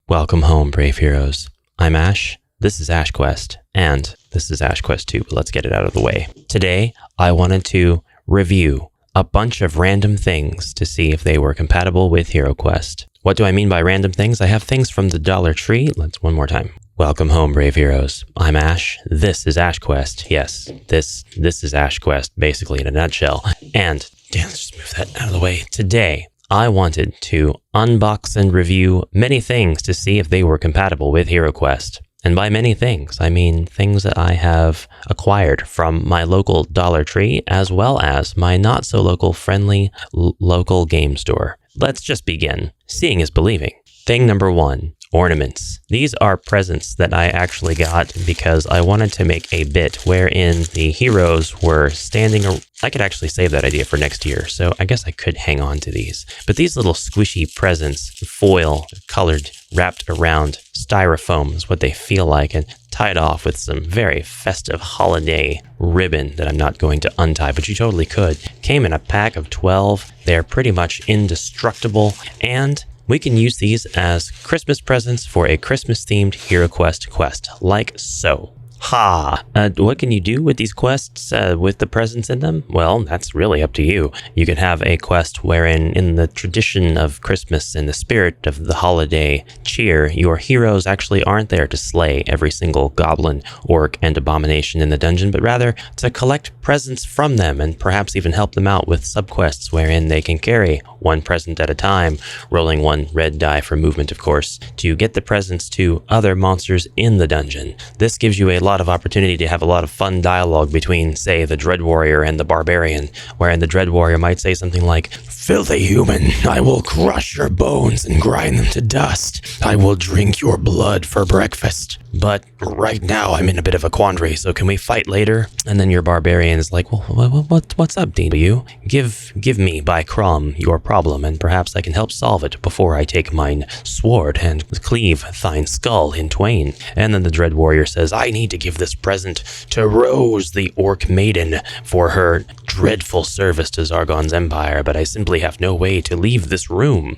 Welcome home, brave heroes. I'm Ash, this is HeroQuest, and this is HeroQuest 2, but let's get it out of the way. Today, I wanted to review a bunch of random things to see if they were compatible with HeroQuest. What do I mean by random things? I have things from the Dollar Tree. Let's one more time. Welcome home, brave heroes. I'm Ash, this is HeroQuest. Yes, this is HeroQuest, basically in a nutshell. And, let's just move that out of the way. Today, I wanted to unbox and review many things to see if they were compatible with HeroQuest. And by many things, I mean things that I have acquired from my local Dollar Tree, as well as my not-so-local friendly local game store. Let's just begin. Seeing is believing. Thing number one. Ornaments. These are presents that I actually got because I wanted to make a bit wherein the heroes were standing. I could actually save that idea for next year, so I guess I could hang on to these. But these little squishy presents, foil colored, wrapped around styrofoam is what they feel like, and tied off with some very festive holiday ribbon that I'm not going to untie, but you totally could. Came in a pack of 12. They're pretty much indestructible, and we can use these as Christmas presents for a Christmas-themed HeroQuest quest, like so. What can you do with these quests with the presents in them? Well, that's really up to you. You could have a quest wherein, in the tradition of Christmas and the spirit of the holiday cheer, your heroes actually aren't there to slay every single goblin, orc, and abomination in the dungeon, but rather to collect presents from them and perhaps even help them out with subquests wherein they can carry one present at a time, rolling one red die for movement, of course, to get the presents to other monsters in the dungeon. This gives you a lot of opportunity to have a lot of fun dialogue between, say, the Dread Warrior and the Barbarian, wherein the Dread Warrior might say something like, "Filthy human, I will crush your bones and grind them to dust. I will drink your blood for breakfast. But right now I'm in a bit of a quandary, so can we fight later?" And then your Barbarian is like, "Well, what's up, DW? Give me, by Crom, your problem, and perhaps I can help solve it before I take mine sword and cleave thine skull in twain." And then the Dread Warrior says, "I need to give this present to Rose, the Orc Maiden, for her dreadful service to Zargon's empire, but I simply have no way to leave this room."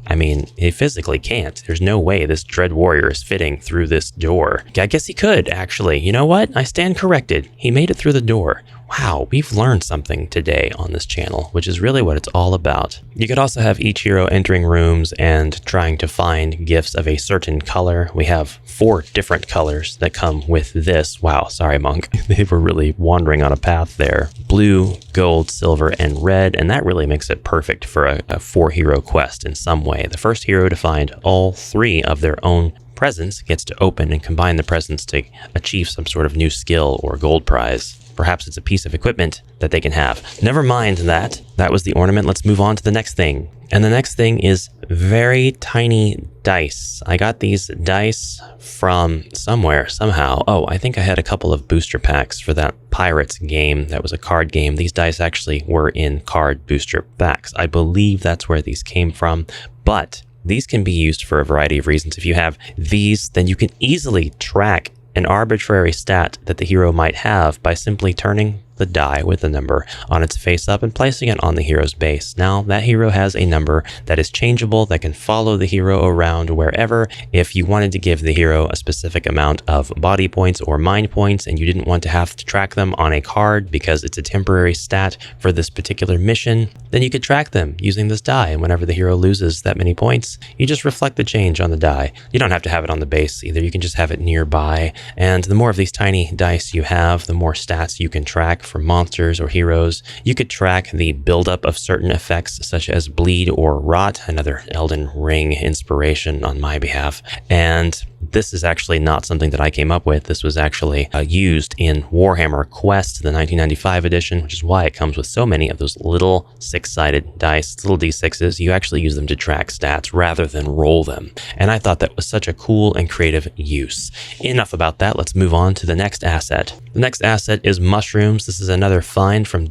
I mean, he physically can't. There's no way this Dread Warrior is fitting through this door. I guess he could, actually. You know what? I stand corrected. He made it through the door. Wow, we've learned something today on this channel, which is really what it's all about. You could also have each hero entering rooms and trying to find gifts of a certain color. We have 4 different colors that come with this. Wow, sorry, Monk. They were really wandering on a path there. Blue, gold, silver, and red, and that really makes it perfect for a 4-hero quest in some way. The first hero to find all 3 of their own presents gets to open and combine the presents to achieve some sort of new skill or gold prize. Perhaps it's a piece of equipment that they can have. Never mind that. That was the ornament. Let's move on to the next thing. And the next thing is very tiny dice. I got these dice from somewhere, somehow. Oh, I think I had a couple of booster packs for that Pirates game. That was a card game. These dice actually were in card booster packs. I believe that's where these came from. But these can be used for a variety of reasons. If you have these, then you can easily track an arbitrary stat that the hero might have by simply turning the die with the number on its face up and placing it on the hero's base. Now, that hero has a number that is changeable, that can follow the hero around wherever. If you wanted to give the hero a specific amount of body points or mind points and you didn't want to have to track them on a card because it's a temporary stat for this particular mission, then you could track them using this die. And whenever the hero loses that many points, you just reflect the change on the die. You don't have to have it on the base either. You can just have it nearby. And the more of these tiny dice you have, the more stats you can track for monsters or heroes. You could track the buildup of certain effects such as bleed or rot, another Elden Ring inspiration on my behalf. And this is actually not something that I came up with. This was actually used in Warhammer Quest, the 1995 edition, which is why it comes with so many of those little 6-sided dice, little d6s. You actually use them to track stats rather than roll them. And I thought that was such a cool and creative use. Enough about that. Let's move on to the next asset. The next asset is mushrooms. This is another find from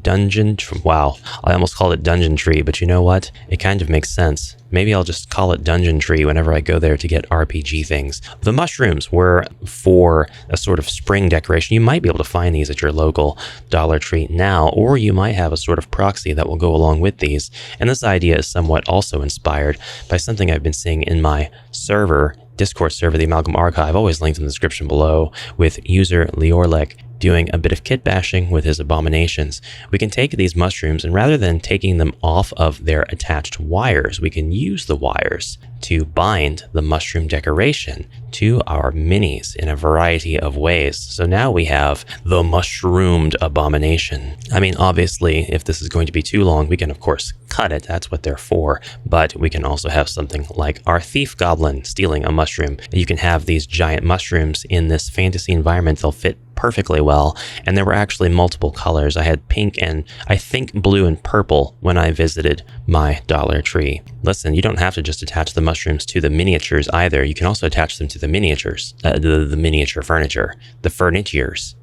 wow, I almost called it Dungeon Tree, but you know what? It kind of makes sense. Maybe I'll just call it Dungeon Tree whenever I go there to get RPG things. The mushrooms were for a sort of spring decoration. You might be able to find these at your local Dollar Tree now, or you might have a sort of proxy that will go along with these. And this idea is somewhat also inspired by something I've been seeing in my server, Discord server, the Amalgam Archive, always linked in the description below, with user Liorlek doing a bit of kit bashing with his abominations. We can take these mushrooms, and rather than taking them off of their attached wires, we can use the wires to bind the mushroom decoration to our minis in a variety of ways. So now we have the mushroomed abomination. I mean, obviously, if this is going to be too long, we can of course cut it. That's what they're for. But we can also have something like our thief goblin stealing a mushroom. You can have these giant mushrooms in this fantasy environment. They'll fit perfectly well, and there were actually multiple colors. I had pink and I think blue and purple when I visited my Dollar Tree. Listen, you don't have to just attach the mushrooms to the miniatures either. You can also attach them to the miniatures, the miniature furniture, the furnitures,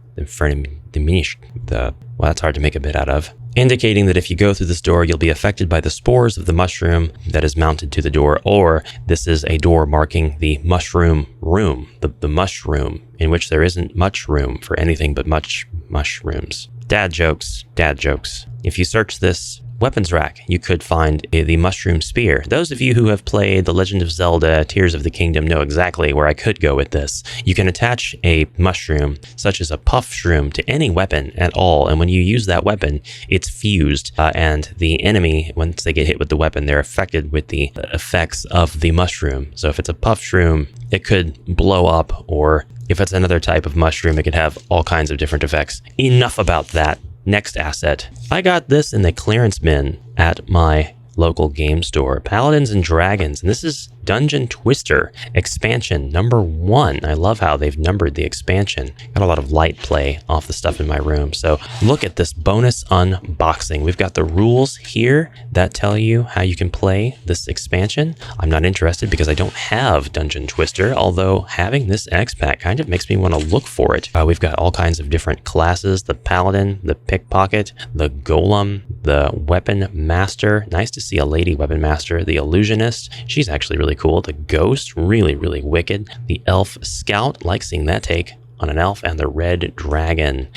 well, that's hard to make a bit out of. Indicating that if you go through this door, you'll be affected by the spores of the mushroom that is mounted to the door, or this is a door marking the mushroom room, the mushroom, in which there isn't much room for anything but mushrooms. Dad jokes, dad jokes. If you search this weapons rack, you could find the mushroom spear. Those of you who have played The Legend of Zelda Tears of the Kingdom know exactly where I could go with this. You can attach a mushroom, such as a puff shroom, to any weapon at all, and when you use that weapon, it's fused, and the enemy, once they get hit with the weapon, they're affected with the effects of the mushroom. So if it's a puff shroom, it could blow up, or if it's another type of mushroom, it could have all kinds of different effects. Enough about that. Next asset. I got this in the clearance bin at my local game store. Paladins and Dragons, and this is Dungeon Twister expansion number 1. I love how they've numbered the expansion. Got a lot of light play off the stuff in my room. So look at this bonus unboxing. We've got the rules here that tell you how you can play this expansion. I'm not interested because I don't have Dungeon Twister, although having this X pack kind of makes me want to look for it. We've got all kinds of different classes: the Paladin, the Pickpocket, the Golem, the Weapon Master. Nice to see a lady Weapon Master. The Illusionist, she's actually really cool. The Ghost, really wicked. The Elf Scout, like seeing that take on an elf. And the Red Dragon.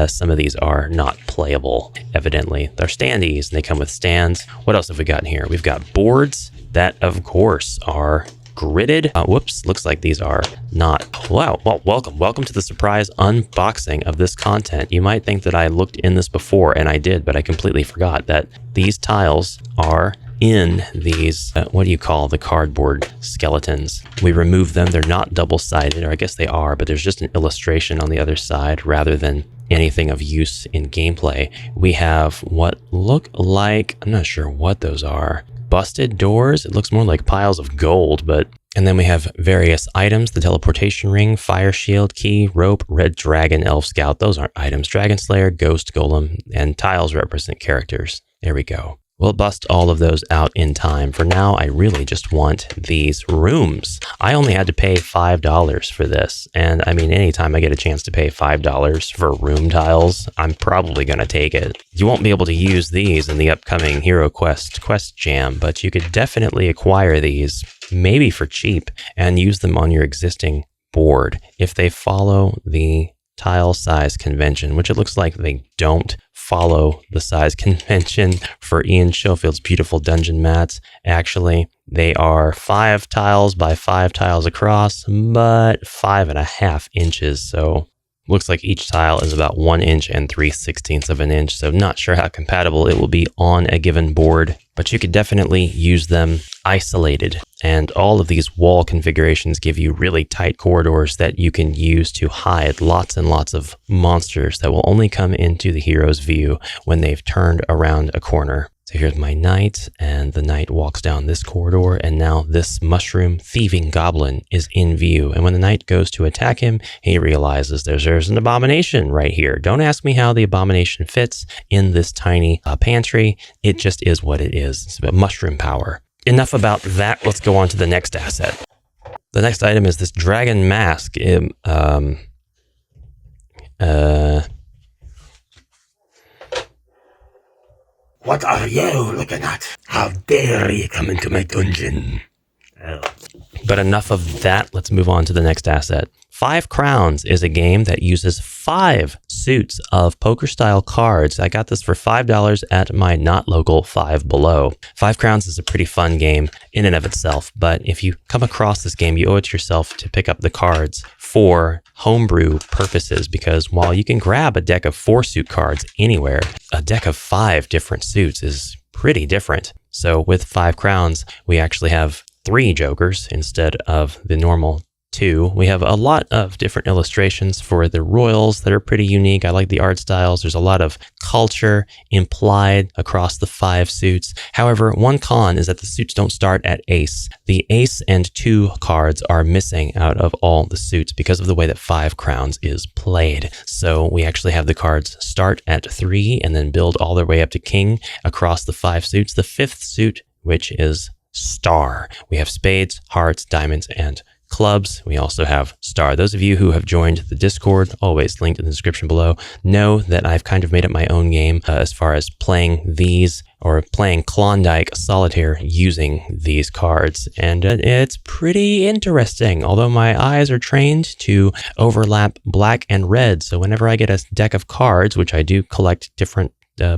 Some of these are not playable, evidently. They're standees, and they come with stands. What else have we got in here? We've got boards that, of course, are gridded. Whoops, looks like these are not. Wow, well, welcome to the surprise unboxing of this content. You might think that I looked in this before, and I did, but I completely forgot that these tiles are in these, what do you call the cardboard skeletons? We remove them. They're not double-sided, or I guess they are, but there's just an illustration on the other side rather than anything of use in gameplay. We have what look like, I'm not sure what those are, busted doors. It looks more like piles of gold, but... And then we have various items: the teleportation ring, fire shield, key, rope, red dragon, elf scout. Those aren't items. Dragon slayer, ghost golem, and tiles represent characters. There we go. We'll bust all of those out in time. For now, I really just want these rooms. I only had to pay $5 for this. And I mean, anytime I get a chance to pay $5 for room tiles, I'm probably going to take it. You won't be able to use these in the upcoming HeroQuest Quest Jam, but you could definitely acquire these, maybe for cheap, and use them on your existing board if they follow the tile size convention, which it looks like they don't follow the size convention for Ian Schofield's beautiful dungeon mats. Actually, they are 5 tiles by 5 tiles across, but 5.5 inches. So looks like each tile is about 1 inch and 3/16 of an inch. So not sure how compatible it will be on a given board, but you could definitely use them isolated. And all of these wall configurations give you really tight corridors that you can use to hide lots and lots of monsters that will only come into the hero's view when they've turned around a corner. So here's my knight, and the knight walks down this corridor, and now this mushroom thieving goblin is in view. And when the knight goes to attack him, he realizes there's an abomination right here. Don't ask me how the abomination fits in this tiny pantry. It just is what it is. It's about mushroom power. Enough about that. Let's go on to the next asset. The next item is this dragon mask. What are you looking at? How dare you come into my dungeon? Oh. But enough of that. Let's move on to the next asset. 5 Crowns is a game that uses 5 suits of poker-style cards. I got this for $5 at my not local Five Below. 5 Crowns is a pretty fun game in and of itself, but if you come across this game, you owe it to yourself to pick up the cards for homebrew purposes, because while you can grab a deck of 4 suit cards anywhere, a deck of 5 different suits is pretty different. So with 5 Crowns, we actually have 3 jokers instead of the normal 2. We have a lot of different illustrations for the royals that are pretty unique. I like the art styles. There's a lot of culture implied across the 5 suits. However, one con is that the suits don't start at ace. The ace and 2 cards are missing out of all the suits because of the way that 5 Crowns is played. So we actually have the cards start at 3 and then build all their way up to king across the 5 suits. The 5th suit, which is star. We have spades, hearts, diamonds, and clubs. We also have star. Those of you who have joined the Discord, always linked in the description below, know that I've kind of made up my own game as far as playing these or playing Klondike Solitaire using these cards. And it's pretty interesting, although my eyes are trained to overlap black and red. So whenever I get a deck of cards, which I do collect different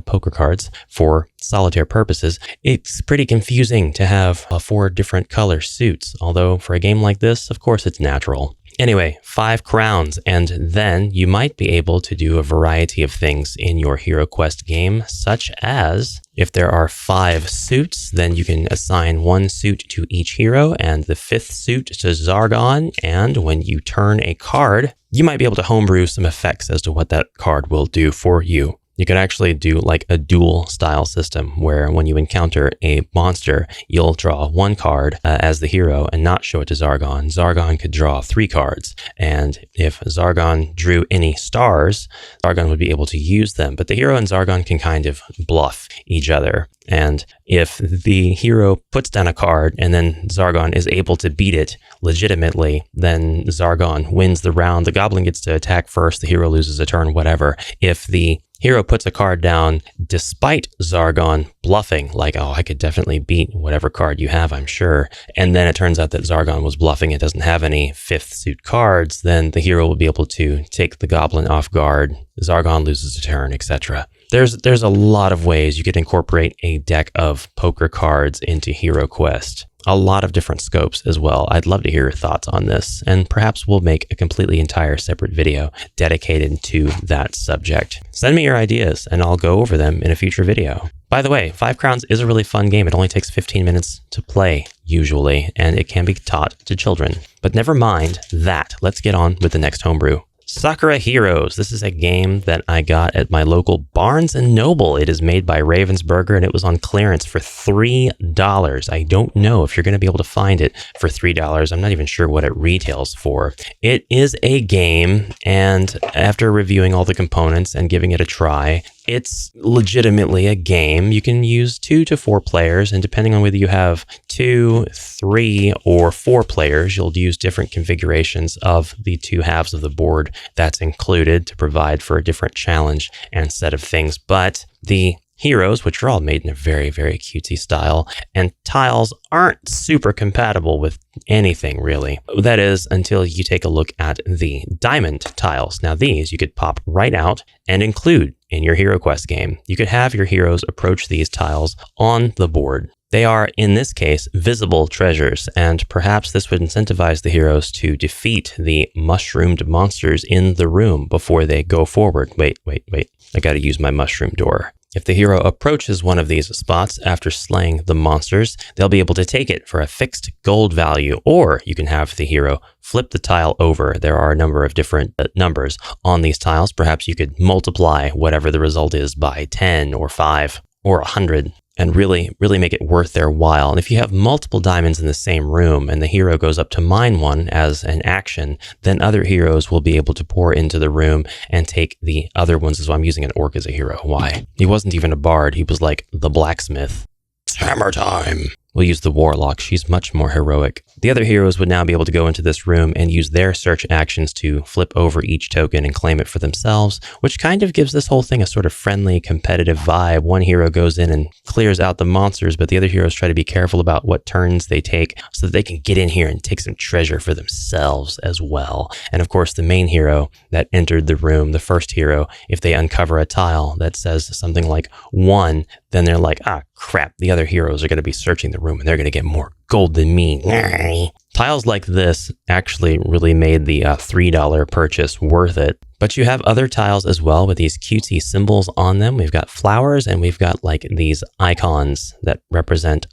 poker cards for solitaire purposes, it's pretty confusing to have 4 different color suits, although for a game like this, of course, it's natural. Anyway, 5 Crowns, and then you might be able to do a variety of things in your HeroQuest game, such as if there are 5 suits, then you can assign 1 suit to each hero and the 5th suit to Zargon, and when you turn a card, you might be able to homebrew some effects as to what that card will do for you. You could actually do like a duel style system where when you encounter a monster, you'll draw 1 card as the hero and not show it to Zargon. Zargon could draw 3 cards. And if Zargon drew any stars, Zargon would be able to use them. But the hero and Zargon can kind of bluff each other. And if the hero puts down a card and then Zargon is able to beat it legitimately, then Zargon wins the round. The goblin gets to attack first. The hero loses a turn, whatever. If the hero puts a card down despite Zargon bluffing, like, oh, I could definitely beat whatever card you have, I'm sure. And then it turns out that Zargon was bluffing, it doesn't have any 5th suit cards, then the hero will be able to take the goblin off guard. Zargon loses a turn, etc. There's a lot of ways you could incorporate a deck of poker cards into HeroQuest. A lot of different scopes as well. I'd love to hear your thoughts on this, and perhaps we'll make a completely entire separate video dedicated to that subject. Send me your ideas and I'll go over them in a future video. By the way, 5 Crowns is a really fun game. It only takes 15 minutes to play, usually, and it can be taught to children. But never mind that. Let's get on with the next homebrew. Sakura Heroes. This is a game that I got at my local Barnes & Noble. It is made by Ravensburger and it was on clearance for $3. I don't know if you're going to be able to find it for $3. I'm not even sure what it retails for. It is a game, and after reviewing all the components and giving it a try, it's legitimately a game. You can use 2 to 4 players, and depending on whether you have 2, 3, or 4 players, you'll use different configurations of the 2 halves of the board that's included to provide for a different challenge and set of things. But the heroes, which are all made in a very, very cutesy style, and tiles aren't super compatible with anything really. That is until you take a look at the diamond tiles. Now these you could pop right out and include in your HeroQuest game. You could have your heroes approach these tiles on the board. They are, in this case, visible treasures, and perhaps this would incentivize the heroes to defeat the mushroomed monsters in the room before they go forward. Wait. I gotta use my mushroom door. If the hero approaches one of these spots after slaying the monsters, they'll be able to take it for a fixed gold value, or you can have the hero flip the tile over. There are a number of different numbers on these tiles. Perhaps you could multiply whatever the result is by 10 or 5 or 100. And really make it worth their while. And if you have multiple diamonds in the same room and the hero goes up to mine one as an action, then other heroes will be able to pour into the room and take the other ones. So I'm using an orc as a hero. Why? He wasn't even a bard. He was like the blacksmith. It's hammer time. We'll use the Warlock. She's much more heroic. The other heroes would now be able to go into this room and use their search actions to flip over each token and claim it for themselves, which kind of gives this whole thing a sort of friendly, competitive vibe. One hero goes in and clears out the monsters, but the other heroes try to be careful about what turns they take so that they can get in here and take some treasure for themselves as well. And of course, the main hero that entered the room, the first hero, if they uncover a tile that says something like 1, then they're like, ah, crap, the other heroes are going to be searching the room and they're going to get more gold than me. Tiles like this actually really made the $3 purchase worth it. But you have other tiles as well with these cutesy symbols on them. We've got flowers and we've got like these icons that represent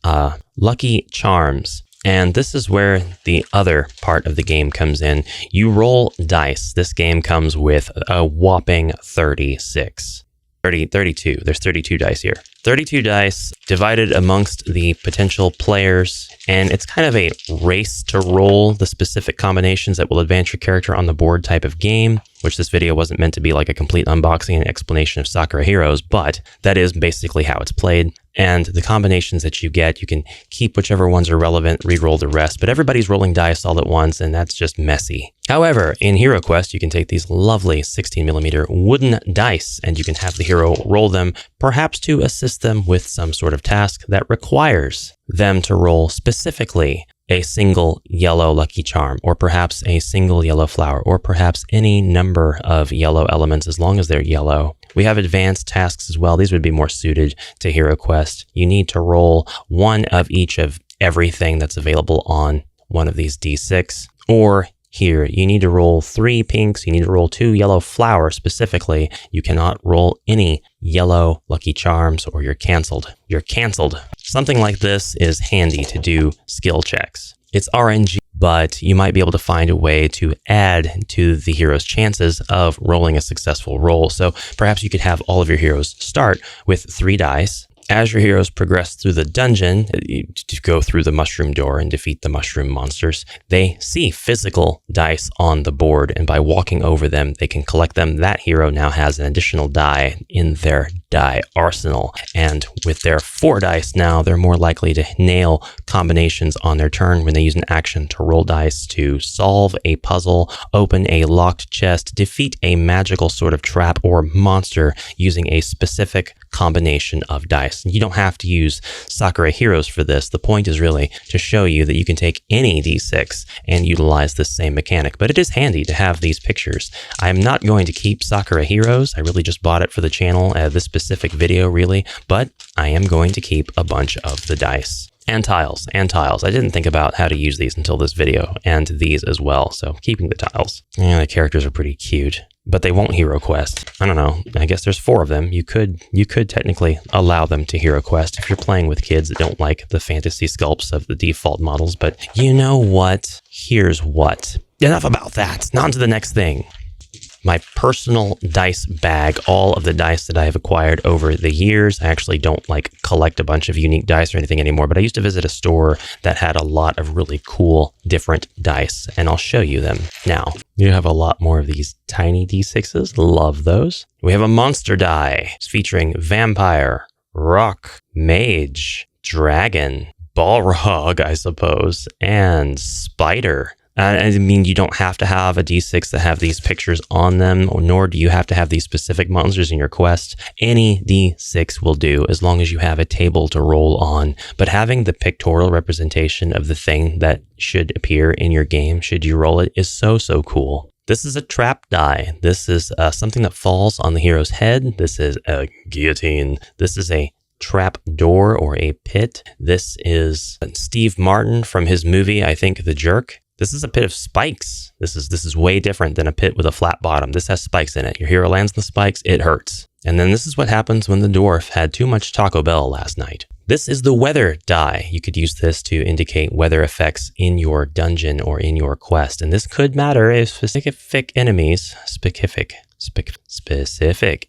lucky charms. And this is where the other part of the game comes in. You roll dice. This game comes with a whopping 32. There's 32 dice here. 32 dice divided amongst the potential players, and it's kind of a race to roll the specific combinations that will advance your character on the board type of game, which this video wasn't meant to be like a complete unboxing and explanation of Sakura Heroes, but that is basically how it's played. And the combinations that you get, you can keep whichever ones are relevant, re-roll the rest, but everybody's rolling dice all at once, and that's just messy. However, in HeroQuest, you can take these lovely 16mm wooden dice, and you can have the hero roll them, perhaps to assist them with some sort of task that requires them to roll specifically a single yellow lucky charm, or perhaps a single yellow flower, or perhaps any number of yellow elements as long as they're yellow. We have advanced tasks as well. These would be more suited to HeroQuest. You need to roll one of each of everything that's available on one of these D6, or here, you need to roll 3 pinks, you need to roll 2 yellow flowers specifically. You cannot roll any yellow lucky charms or you're canceled. You're canceled. Something like this is handy to do skill checks. It's RNG, but you might be able to find a way to add to the hero's chances of rolling a successful roll. So perhaps you could have all of your heroes start with 3 dice. As your heroes progress through the dungeon, to go through the mushroom door and defeat the mushroom monsters, they see physical dice on the board, and by walking over them, they can collect them. That hero now has an additional die in their die arsenal, and with their 4 dice now, they're more likely to nail combinations on their turn when they use an action to roll dice to solve a puzzle, open a locked chest, defeat a magical sort of trap or monster using a specific combination of dice. You don't have to use Sakura Heroes for this. The point is really to show you that you can take any D6 and utilize this same mechanic, but it is handy to have these pictures. I'm not going to keep Sakura Heroes. I really just bought it for the channel, this specific video really, but I am going to keep a bunch of the dice. And tiles. I didn't think about how to use these until this video, and these as well, so keeping the tiles. Yeah, the characters are pretty cute, but they won't HeroQuest. I don't know, I guess there's 4 of them. You could technically allow them to HeroQuest if you're playing with kids that don't like the fantasy sculpts of the default models, but you know what? Here's what. Enough about that. On to the next thing. My personal dice bag, all of the dice that I have acquired over the years. I actually don't collect a bunch of unique dice or anything anymore, but I used to visit a store that had a lot of really cool different dice, and I'll show you them now. You have a lot more of these tiny D6s. Love those. We have a monster die. It's featuring vampire, rock, mage, dragon, balrog, I suppose, and spider. I mean, you don't have to have a D6 that have these pictures on them, nor do you have to have these specific monsters in your quest. Any D6 will do as long as you have a table to roll on. But having the pictorial representation of the thing that should appear in your game, should you roll it, is so cool. This is a trap die. This is something that falls on the hero's head. This is a guillotine. This is a trap door or a pit. This is Steve Martin from his movie, I think, The Jerk. This is a pit of spikes. This is way different than a pit with a flat bottom. This has spikes in it. Your hero lands on the spikes, it hurts. And then this is what happens when the dwarf had too much Taco Bell last night. This is the weather die. You could use this to indicate weather effects in your dungeon or in your quest. And this could matter if specific enemies, specific,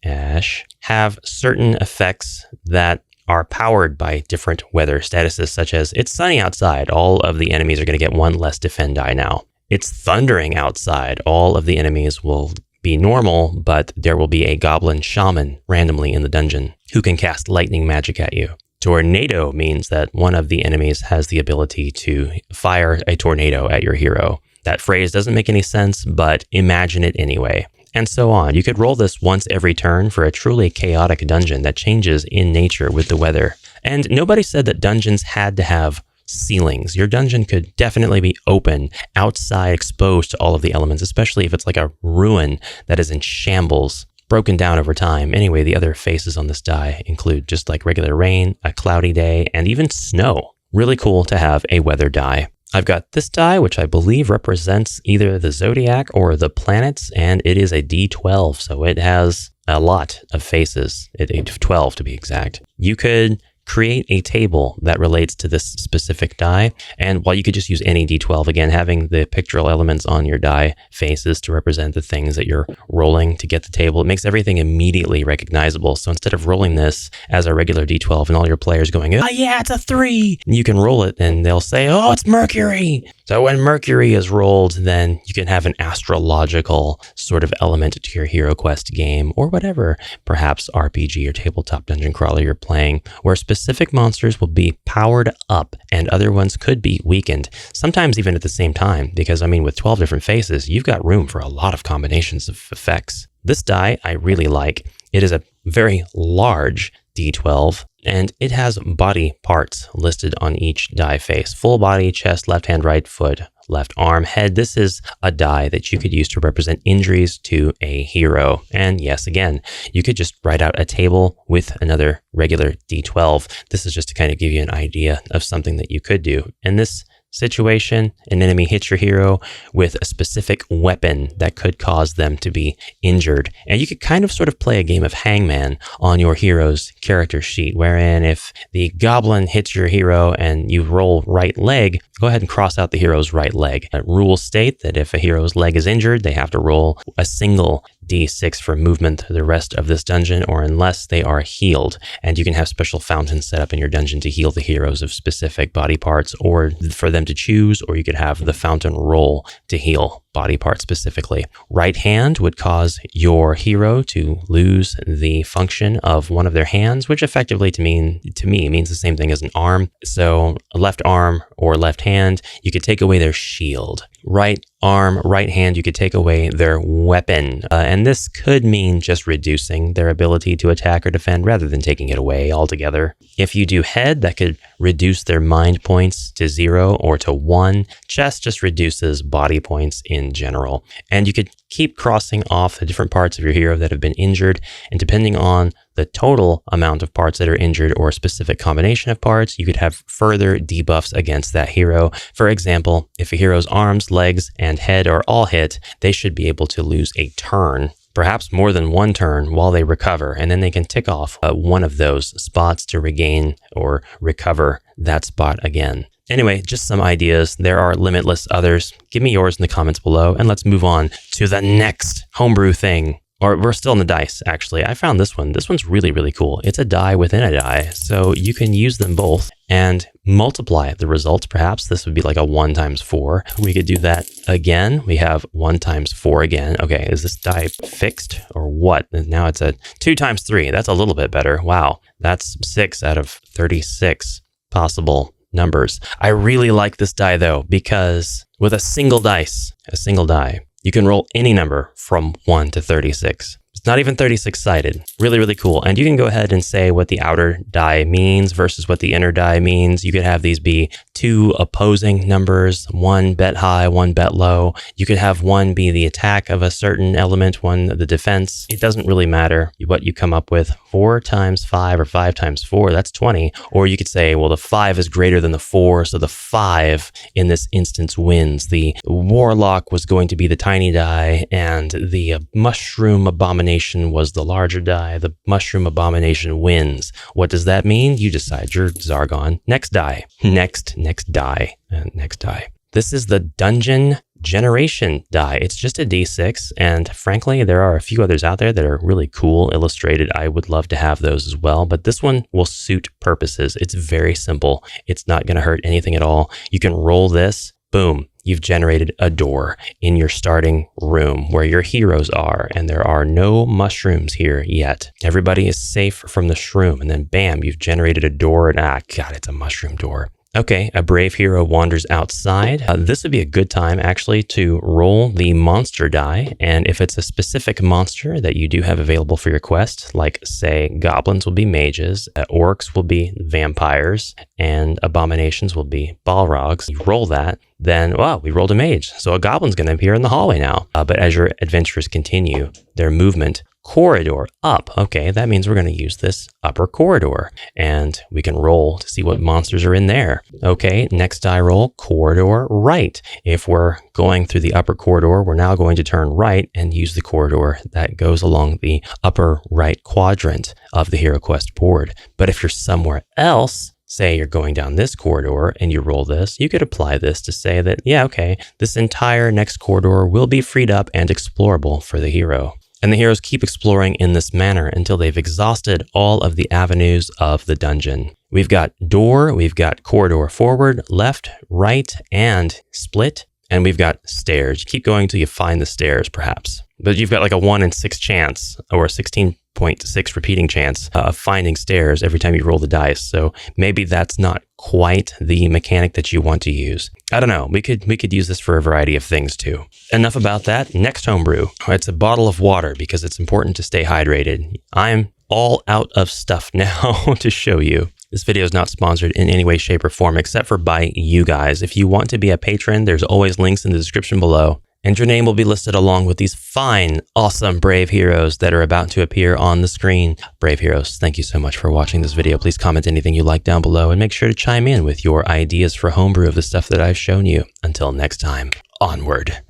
Ash, have certain effects that are powered by different weather statuses, such as it's sunny outside, all of the enemies are going to get 1 less defend die now. It's thundering outside, all of the enemies will be normal, but there will be a goblin shaman randomly in the dungeon who can cast lightning magic at you. Tornado means that one of the enemies has the ability to fire a tornado at your hero. That phrase doesn't make any sense, but imagine it anyway. And so on. You could roll this once every turn for a truly chaotic dungeon that changes in nature with the weather. And nobody said that dungeons had to have ceilings. Your dungeon could definitely be open, outside, exposed to all of the elements, especially if it's like a ruin that is in shambles, broken down over time. Anyway, the other faces on this die include just like regular rain, a cloudy day, and even snow. Really cool to have a weather die. I've got this die, which I believe represents either the zodiac or the planets, and it is a D12, so it has a lot of faces, 12 to be exact. You could create a table that relates to this specific die. And while you could just use any D12, again, having the pictorial elements on your die faces to represent the things that you're rolling to get the table, it makes everything immediately recognizable. So instead of rolling this as a regular D12 and all your players going, oh yeah, it's a 3, you can roll it and they'll say, oh, it's Mercury. So when Mercury is rolled, then you can have an astrological sort of element to your HeroQuest game or whatever, perhaps RPG or tabletop dungeon crawler you're playing, where specific monsters will be powered up and other ones could be weakened, sometimes even at the same time, because I mean, with 12 different faces, you've got room for a lot of combinations of effects. This die I really like. It is a very large D12, and it has body parts listed on each die face. Full body, chest, left hand, right foot, left arm, head. This is a die that you could use to represent injuries to a hero. And yes, again, you could just write out a table with another regular D12. This is just to kind of give you an idea of something that you could do. In this situation, an enemy hits your hero with a specific weapon that could cause them to be injured. And you could kind of sort of play a game of hangman on your hero's character sheet, wherein if the goblin hits your hero and you roll right leg, go ahead and cross out the hero's right leg. Rules state that if a hero's leg is injured, they have to roll a single D6 for movement through the rest of this dungeon, or unless they are healed. And you can have special fountains set up in your dungeon to heal the heroes of specific body parts, or for them to choose, or you could have the fountain roll to heal body part specifically. Right hand would cause your hero to lose the function of one of their hands, which effectively to me means the same thing as an arm. So a left arm or left hand, you could take away their shield. Right arm, right hand, you could take away their weapon. And this could mean just reducing their ability to attack or defend rather than taking it away altogether. If you do head, that could reduce their mind points to 0 or to 1. Chest just reduces body points in general. And you could keep crossing off the different parts of your hero that have been injured, and depending on the total amount of parts that are injured or a specific combination of parts, you could have further debuffs against that hero. For example, if a hero's arms, legs, and head are all hit, they should be able to lose a turn, perhaps more than one turn, while they recover, and then they can tick off one of those spots to regain or recover that spot again. Anyway, just some ideas. There are limitless others. Give me yours in the comments below, and let's move on to the next homebrew thing. Or we're still in the dice, actually. I found this one. This one's really, really cool. It's a die within a die, so you can use them both and multiply the results. Perhaps this would be like a 1 times 4. We could do that again. We have 1 times 4 again. Okay, is this die fixed or what? Now it's a 2 times 3. That's a little bit better. Wow, that's 6 out of 36 possible numbers. I really like this die though, because with a single die, you can roll any number from 1 to 36. It's not even 36-sided. Really, really cool. And you can go ahead and say what the outer die means versus what the inner die means. You could have these be 2 opposing numbers, 1 bet high, 1 bet low. You could have 1 be the attack of a certain element, 1 the defense. It doesn't really matter what you come up with. 4 times 5 or 5 times 4, that's 20. Or you could say, well, the 5 is greater than the 4, so the 5 in this instance wins. The warlock was going to be the tiny die, and the mushroom abomination was the larger die. The mushroom abomination wins. What does that mean? You decide. You're Zargon. Next die. Next die. Next die. This is the dungeon generation die. It's just a D6, and frankly, there are a few others out there that are really cool, illustrated. I would love to have those as well, but this one will suit purposes. It's very simple. It's not going to hurt anything at all. You can roll this. Boom. you've generated a door in your starting room where your heroes are, and there are no mushrooms here yet. Everybody is safe from the shroom, and then bam, you've generated a door, and God, it's a mushroom door. Okay, a brave hero wanders outside. This would be a good time actually to roll the monster die, and if it's a specific monster that you do have available for your quest, like say goblins will be mages, orcs will be vampires, and abominations will be balrogs, you roll that, then, wow, we rolled a mage. So a goblin's going to appear in the hallway now. But as your adventurers continue their movement, corridor up. Okay, that means we're going to use this upper corridor, and we can roll to see what monsters are in there. Okay, next die roll, corridor right. If we're going through the upper corridor, we're now going to turn right and use the corridor that goes along the upper right quadrant of the HeroQuest board. But if you're somewhere else, say you're going down this corridor and you roll this, you could apply this to say that, yeah, okay, this entire next corridor will be freed up and explorable for the hero. And the heroes keep exploring in this manner until they've exhausted all of the avenues of the dungeon. We've got door, we've got corridor forward, left, right, and split, and we've got stairs. You keep going till you find the stairs, perhaps. But you've got like a 1 in 6 chance, or a 16.6 repeating chance of finding stairs every time you roll the dice. So maybe that's not quite the mechanic that you want to use. I don't know. We could use this for a variety of things too. Enough about that. Next homebrew. It's a bottle of water because it's important to stay hydrated. I'm all out of stuff now to show you. This video is not sponsored in any way, shape, or form except for by you guys. If you want to be a patron, there's always links in the description below. And your name will be listed along with these fine, awesome Brave Heroes that are about to appear on the screen. Brave Heroes, thank you so much for watching this video. Please comment anything you like down below and make sure to chime in with your ideas for homebrew of the stuff that I've shown you. Until next time, onward.